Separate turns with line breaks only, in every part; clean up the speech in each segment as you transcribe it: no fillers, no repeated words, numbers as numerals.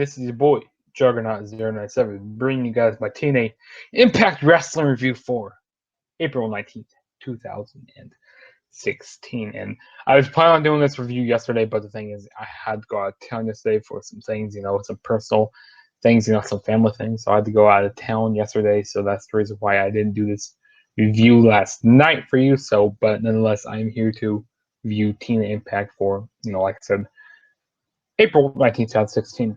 this is your boy, Juggernaut097, bringing you guys my TNA Impact Wrestling review for April 19th, 2016. And I was planning on doing this review yesterday, but the thing is, I had to go out of town yesterday for some things, some personal things, some family things. So I had to go out of town yesterday, so that's the reason why I didn't do this review last night for you. But nonetheless, I'm here to review TNA Impact for, like I said, April 19th, 2016.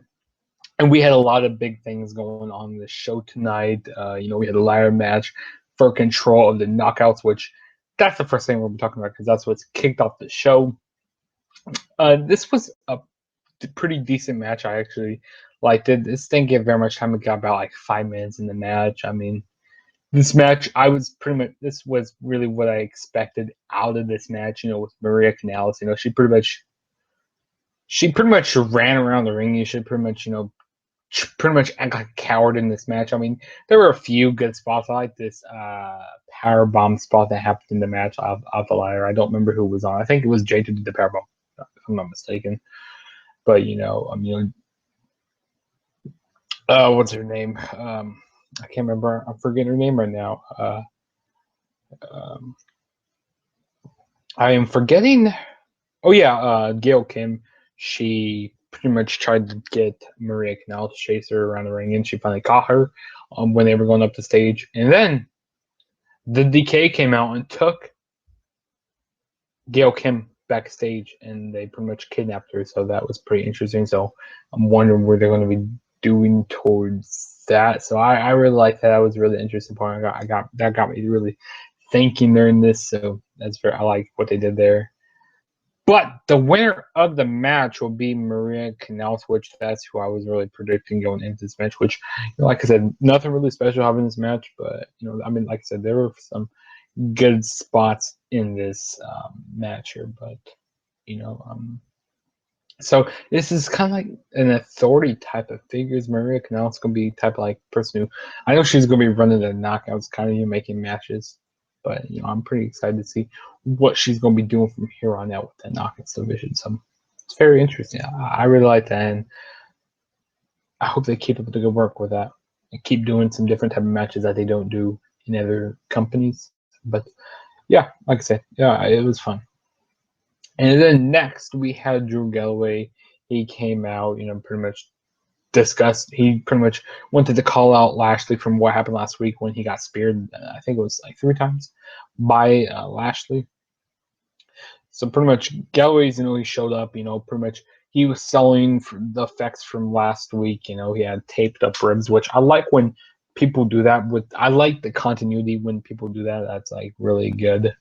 And we had a lot of big things going on the show tonight. We had a ladder match for control of the knockouts, which that's the first thing we'll be talking about because that's what's kicked off the show. This was a pretty decent match. I actually liked it. This didn't get very much time. It got about like 5 minutes in the match. I mean, this match, this was really what I expected out of this match, with Maria Kanellis. She pretty much ran around the ring. You should pretty much act like a coward in this match. I mean, there were a few good spots. I like this power bomb spot that happened in the match off the ladder. I don't remember who was on. I think it was Jade who did the power bomb, if I'm not mistaken. But what's her name? I can't remember. I'm forgetting her name right now. I am forgetting. Oh yeah, Gail Kim. She pretty much tried to get Maria Kanellis to chase her around the ring, and she finally caught her when they were going up the stage. And then the DK came out and took Gail Kim backstage, and they pretty much kidnapped her. So that was pretty interesting. So I'm wondering where they're going to be doing towards that. So I really like that. That was a really interesting part. That got me really thinking during this. So I like what they did there. But the winner of the match will be Maria Kanellis, which that's who I was really predicting going into this match. Which, like I said, nothing really special happened in this match. But like I said, there were some good spots in this match here. But so this is kind of like an authority type of figures. Maria Kanellis is gonna be type of like person who I know she's gonna be running the knockouts, kind of making matches. But I'm pretty excited to see what she's going to be doing from here on out with the knockouts division. So it's very interesting. I really like that, and I hope they keep up the good work with that and keep doing some different type of matches that they don't do in other companies. But yeah, like I said, yeah, it was fun. And then next we had Drew Galloway. He came out, pretty much he pretty much wanted to call out Lashley from what happened last week when he got speared. I think it was like 3 times by Lashley. So pretty much Galloway's, he showed up, pretty much he was selling the effects from last week. He had taped up ribs, which I like when people do that. I like the continuity when people do that. That's like really good.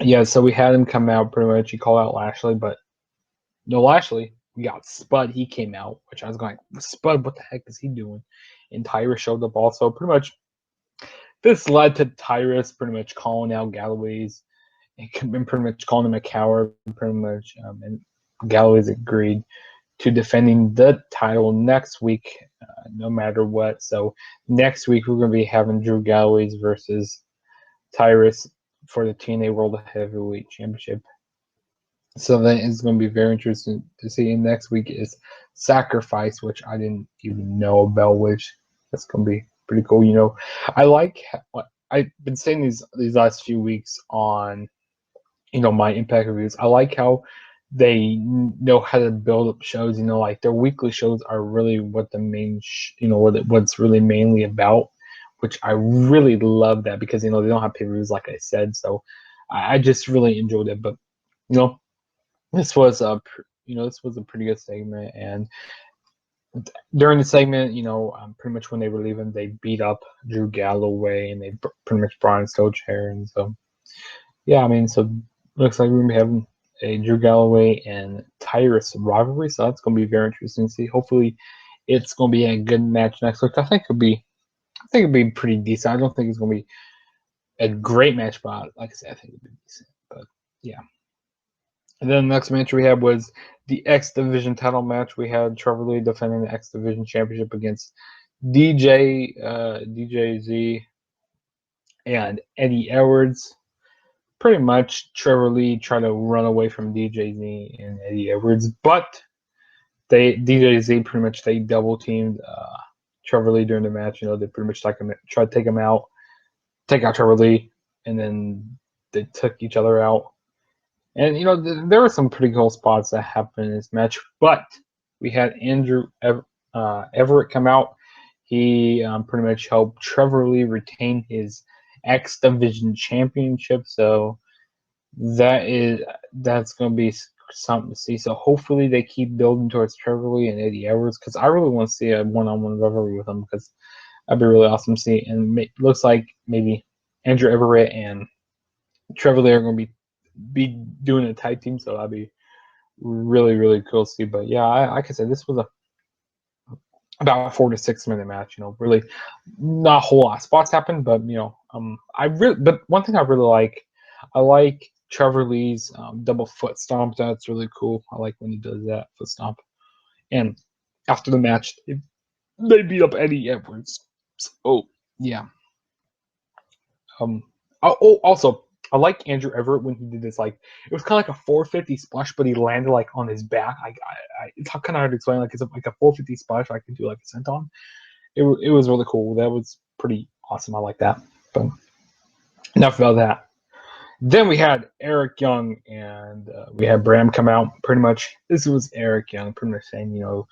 Yeah, so we had him come out pretty much. He called out Lashley, but no Lashley. We got Spud. He came out, which I was going, Spud, what the heck is he doing? And Tyrus showed up also. Pretty much, this led to Tyrus pretty much calling out Galloway's and pretty much calling him a coward, pretty much. And Galloway's agreed to defending the title next week, no matter what. So next week, we're going to be having Drew Galloway's versus Tyrus for the TNA World Heavyweight Championship. So that is going to be very interesting to see. And next week is Sacrifice, which I didn't even know about, which that's going to be pretty cool. I like what I've been saying these last few weeks on, my Impact reviews. I like how they know how to build up shows. Like their weekly shows are really what the main, what's really mainly about, which I really love that because, they don't have pay-per-views like I said. So I just really enjoyed it. But, this was a pretty good segment, and during the segment, pretty much when they were leaving, they beat up Drew Galloway, and they pretty much brought in Stone Chair, and so yeah, I mean, so looks like we're gonna be having a Drew Galloway and Tyrus rivalry, so that's gonna be very interesting to see. Hopefully, it's gonna be a good match next week. I think it'll be pretty decent. I don't think it's gonna be a great match, but like I said, I think it'll be decent. But yeah. And then the next match we had was the X Division title match. We had Trevor Lee defending the X Division Championship against DJZ and Eddie Edwards. Pretty much Trevor Lee tried to run away from DJZ and Eddie Edwards, but DJZ pretty much they double teamed Trevor Lee during the match. You know, they pretty much tried to take him out, take out Trevor Lee, and then they took each other out. And you know, there were some pretty cool spots that happened in this match. But we had Andrew Everett come out. He pretty much helped Trevor Lee retain his X Division Championship. So that's going to be something to see. So hopefully they keep building towards Trevor Lee and Eddie Edwards, because I really want to see a one-on-one rivalry with them, because that'd be really awesome to see. And it looks like maybe Andrew Everett and Trevor Lee are going to be doing a tag team, so that'd be really, really cool to see. But yeah, like I said, this was about a 4 to 6 minute match. You know, really not a whole lot of spots happened, but you know, but one thing I like Trevor Lee's double foot stomp. That's really cool. I like when he does that foot stomp. And after the match, they beat up Eddie Edwards. So yeah. Also, I like Andrew Everett when he did this. Like, it was kind of like a 450 splash, but he landed like on his back. It's kind of hard to explain. Like, it's like a 450 splash. I can do like a senton. It was really cool. That was pretty awesome. I like that. But enough about that. Then we had Eric Young and we had Bram come out. Pretty much, this was Eric Young pretty much saying, you know,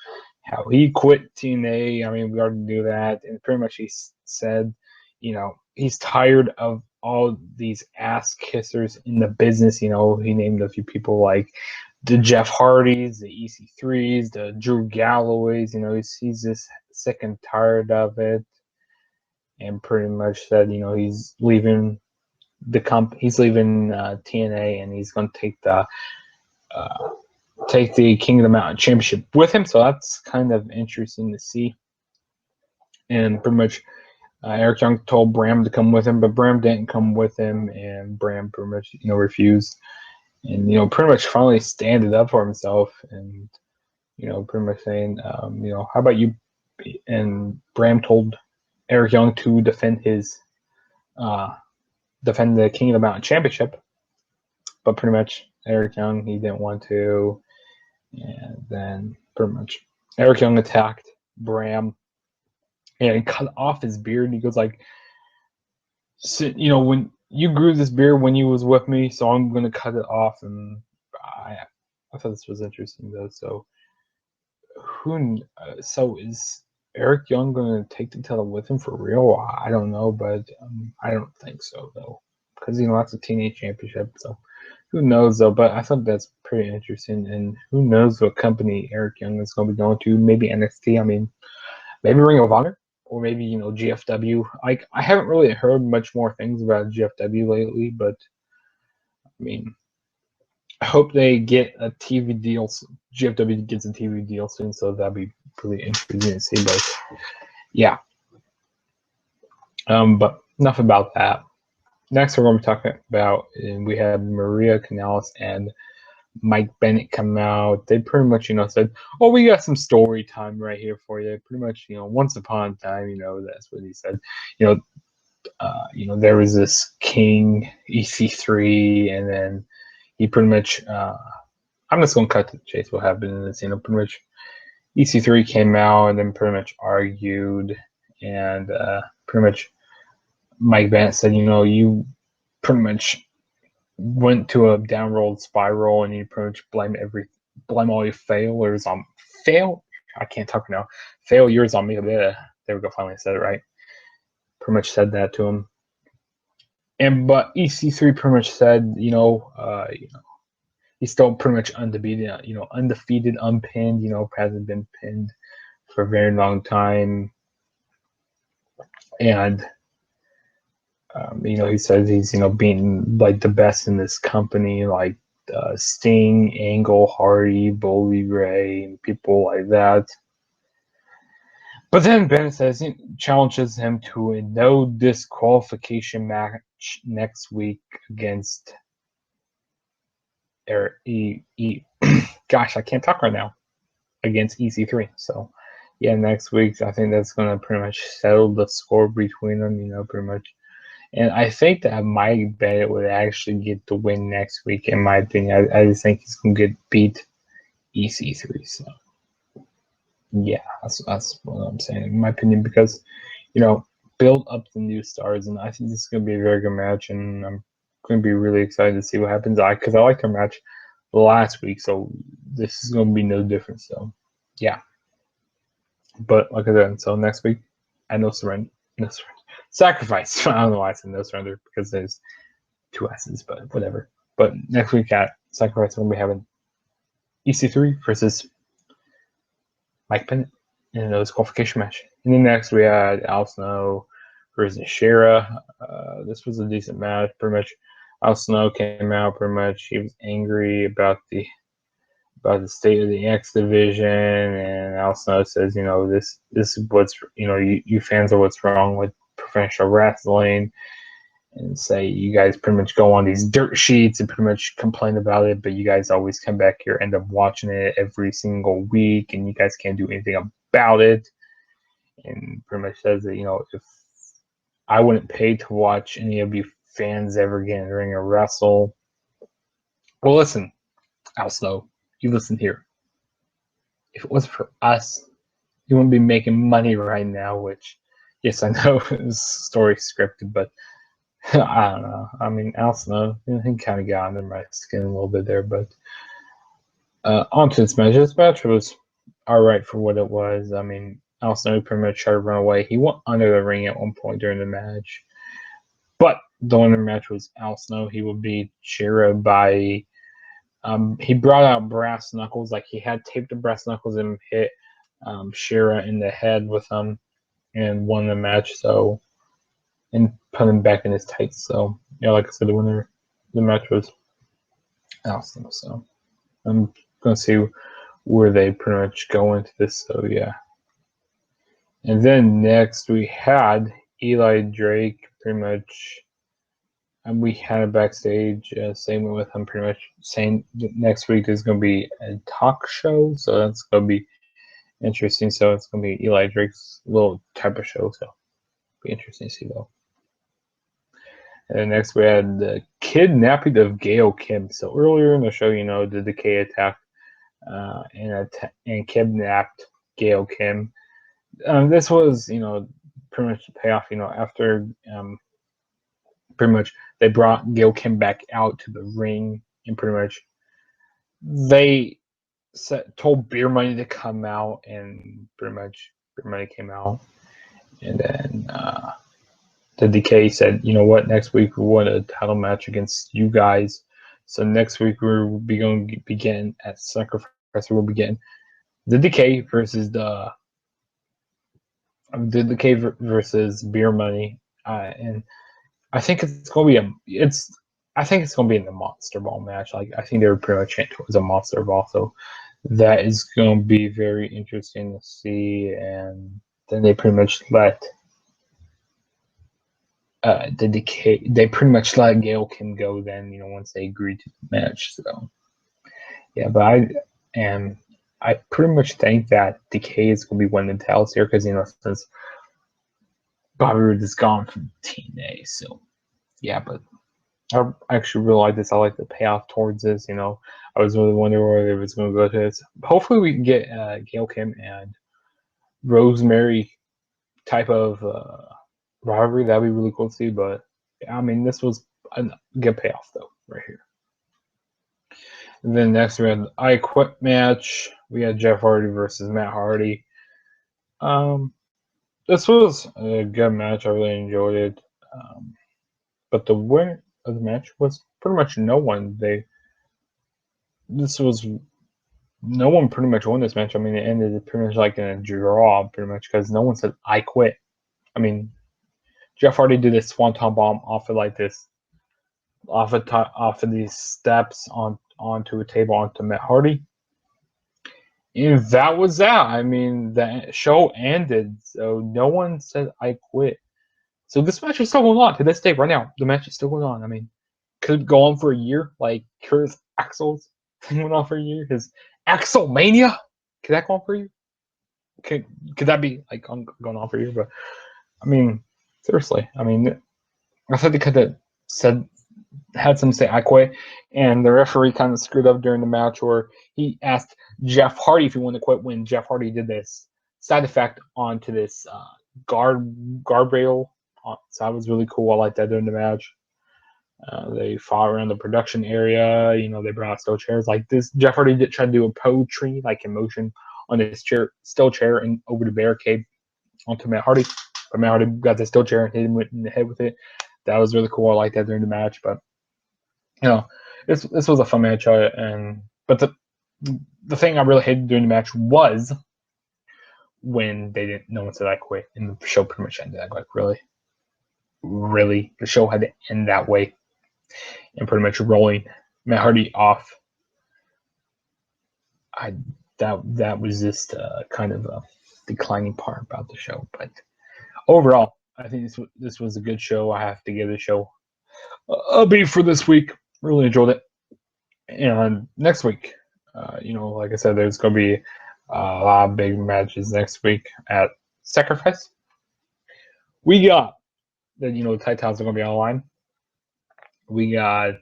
how he quit TNA. I mean, we already knew that. And pretty much he said, you know, he's tired of all these ass kissers in the business. You know, he named a few people like the Jeff Hardys, the EC3s, the Drew Galloways. You know, he's just sick and tired of it. And pretty much said, you know, he's leaving he's leaving TNA, and he's going to take the King of the Mountain Championship with him. So that's kind of interesting to see. And pretty much Eric Young told Bram to come with him, but Bram didn't come with him, and Bram pretty much, you know, refused, and you know, pretty much finally standed up for himself, and you know, pretty much saying, you know, how about you? And Bram told Eric Young to defend the King of the Mountain Championship, but pretty much Eric Young, he didn't want to, and then pretty much Eric Young attacked Bram and cut off his beard. And he goes like, you know, when you grew this beard when you was with me, so I'm gonna cut it off. And I thought this was interesting though. So so is Eric Young gonna take the title with him for real? I don't know, but I don't think so though, because you know that's a teenage championship. So who knows though? But I thought that's pretty interesting, and who knows what company Eric Young is going to be going to? Maybe NXT. I mean, maybe Ring of Honor, or maybe, you know, GFW. Like, I haven't really heard much more things about GFW lately, but I mean, I hope they get a TV deal. GFW gets a TV deal soon, so that'd be pretty interesting to see. But yeah, but enough about that. Next, we're going to be talking about, and we have Maria Kanellis and Mike Bennett come out. They pretty much, you know, said, "Oh, we got some story time right here for you." Pretty much, you know, once upon a time, you know, that's what he said. You know, there was this King EC3, and then he pretty much. I'm just gonna cut to the chase. What happened in this? You know, pretty much EC3 came out and then pretty much argued, and pretty much Mike Bennett said, "You know, you pretty much went to a downward spiral, and you pretty much blame all your failures on I can't talk now. Failures on me." There we go. Finally said it right. Pretty much said that to him. But EC3 pretty much said, you know, he's still pretty much undefeated, you know, unpinned, you know, hasn't been pinned for a very long time. And you know, he says he's, you know, being like the best in this company, like Sting, Angle, Hardy, Bully Ray, and people like that. But then Bennett says he challenges him to a no disqualification match next week against gosh, I can't talk right now, against EC3. So yeah, next week I think that's gonna pretty much settle the score between them, you know, pretty much. And I think that Mike Bennett would actually get the win next week, in my opinion. I just think he's going to get beat EC3. So Yeah, that's what I'm saying, in my opinion, because build up the new stars, and I think this is gonna be a very good match, and I'm gonna be really excited to see what happens. Because I liked their match last week, so this is gonna be no different. So, yeah. But like I said, so next week, no surrender, sacrifice. I don't know why I said no surrender because there's two S's, but whatever. But next week at sacrifice, we're gonna be having EC3 versus Mike Bennett in those qualification match. And then next we had Al Snow versus Shera. This was a decent match. Pretty much, Al Snow came out. Pretty much, he was angry about the state of the X division, and Al Snow says, this is what's you fans are what's wrong with professional wrestling, and say you guys pretty much go on these dirt sheets and pretty much complain about it, but you guys always come back here, end up watching it every single week, and you guys can't do anything about it. And pretty much says that, if I wouldn't pay to watch any of you fans ever get in the ring or wrestle. Well, listen, Al Snow, you listen here. If it wasn't for us, you wouldn't be making money right now, which, yes, I know this story scripted, but I don't know. I mean, Al Snow, he kind of got under my skin a little bit there, but onto this match. This match was all right for what it was. I mean, Al Snow pretty much tried to run away. He went under the ring at one point during the match, but the winner match was Al Snow. He would be Shera by. He brought out brass knuckles, like he had taped the brass knuckles and hit Shera in the head with them and won the match. So, and put him back in his tights. So, yeah, like I said, the match was Al Snow. So, I'm gonna see where they pretty much go into this. So, yeah. And then next we had Eli Drake pretty much. And we had a backstage segment with him pretty much saying that next week is going to be a talk show. So that's going to be interesting. So it's going to be Eli Drake's little type of show. So be interesting to see, though. And then next we had the kidnapping of Gail Kim. So earlier in the show, the Decay attack and kidnapped Gail Kim. This was, pretty much the payoff, after pretty much they brought Gail Kim back out to the ring, and pretty much they told Beer Money to come out, and pretty much Beer Money came out, and then the Decay said, you know what, next week we want a title match against you guys. So next week we'll be going to begin at Sacrifice. We'll begin the Decay versus the Decay versus Beer Money, and I think it's going to be I think it's going to be in the Monster Ball match. Like, I think they were pretty much hinting towards a Monster Ball, so that is going to be very interesting to see. And then they pretty much let the Decay. They pretty much let Gail Kim go. Then once they agreed to the match. So yeah, but I pretty much think that Decay is going to be winning the titles here because since Bobby Roode is gone from TNA, so yeah, but. I actually really like this. I like the payoff towards this. I was really wondering where it was going to go to this. Hopefully, we can get Gail Kim and Rosemary type of rivalry. That'd be really cool to see. But I mean, this was a good payoff though, right here. And then next we had the I Quit match. We had Jeff Hardy versus Matt Hardy. This was a good match. I really enjoyed it. But the winner of the match was pretty much no one. No one pretty much won this match. I mean, it ended pretty much like in a draw, pretty much, because no one said I quit. I mean, Jeff Hardy did this swanton bomb off of these steps onto a table onto Matt Hardy, and that was that. I mean, the show ended, so no one said I quit. So this match is still going on to this day. Right now, the match is still going on. I mean, could go on for a year, like Curtis Axel's thing went on for a year. His Axelmania, could that go on for a year? Could that be like going on for a year? But I mean, seriously, I mean, I thought they could have said had some say I quit, and the referee kind of screwed up during the match where he asked Jeff Hardy if he wanted to quit when Jeff Hardy did this side effect onto this guardrail. So that was really cool. I liked that during the match. They fought around the production area. They brought out steel chairs. Like this, Jeff Hardy did try to do a poetry like in motion on this steel chair, and over the barricade onto Matt Hardy. But Matt Hardy got the steel chair and hit him in the head with it. That was really cool. I liked that during the match. But this was a fun match. But the thing I really hated during the match was when they didn't. No one said I quit, and the show pretty much ended. Like really, the show had to end that way, and pretty much rolling Matt Hardy off. That was just kind of a declining part about the show. But overall, I think this was a good show. I have to give the show a B for this week. Really enjoyed it. And next week, like I said, there's going to be a lot of big matches next week at Sacrifice. We got the Titans are going to be online. We got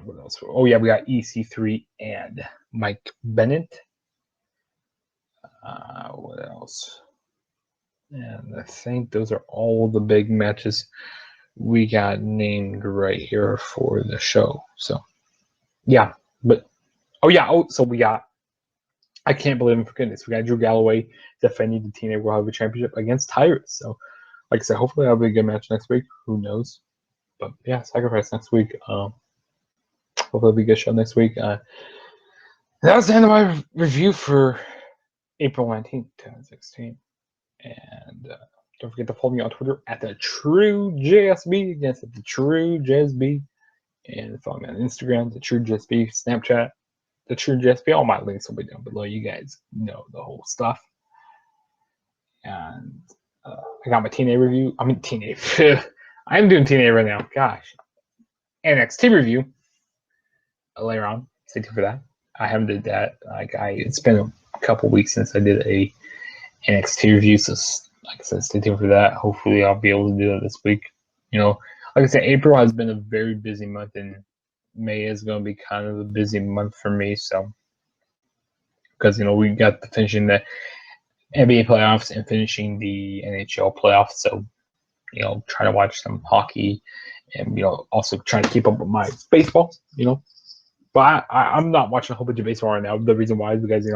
what else? Oh yeah, we got EC3 and Mike Bennett. What else? And I think those are all the big matches we got named right here for the show. So yeah, so we got, I can't believe I'm forgetting this. We got Drew Galloway defending the TNA World Heavyweight Championship against Tyrus. So like I said, hopefully that'll be a good match next week. Who knows? But yeah, Sacrifice next week. Hopefully it'll be a good show next week. That was the end of my review for April 19th, 2016. And don't forget to follow me on Twitter at the True JSB. Yes, at the True JSB. And follow me on Instagram, the True JSB, Snapchat, the True JSB. All my links will be down below. You guys know the whole stuff. And I got my TNA review. I mean TNA. I'm doing TNA right now. Gosh. NXT review later on. Stay tuned for that. I haven't did that. It's been a couple weeks since I did a NXT review, so like I said, stay tuned for that. Hopefully I'll be able to do it this week. Like I said, April has been a very busy month, and May is going to be kind of a busy month for me. So, because we got the finishing the NBA playoffs and finishing the NHL playoffs, so try to watch some hockey, and also trying to keep up with my baseball. But I'm not watching a whole bunch of baseball right now. The reason why is because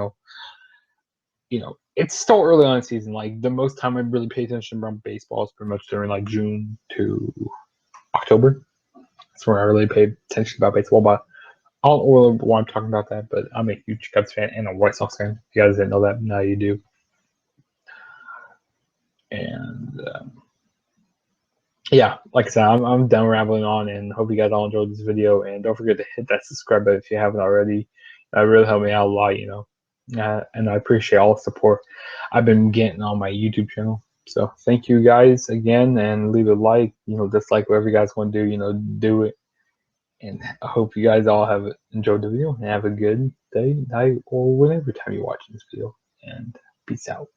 it's still early on in the season. Like the most time I really pay attention around baseball is pretty much during like June to October. That's where I really pay attention about baseball. But I don't really want to talk about that. But I'm a huge Cubs fan and a White Sox fan. If you guys didn't know that, now you do. And yeah, like I said, I'm done rambling on, and hope you guys all enjoyed this video. And don't forget to hit that subscribe button if you haven't already. That really helped me out a lot, and I appreciate all the support I've been getting on my YouTube channel. So thank you guys again, and leave a like, dislike, whatever you guys want to do, do it. And I hope you guys all have enjoyed the video and have a good day, night, or whatever time you're watching this video. And peace out.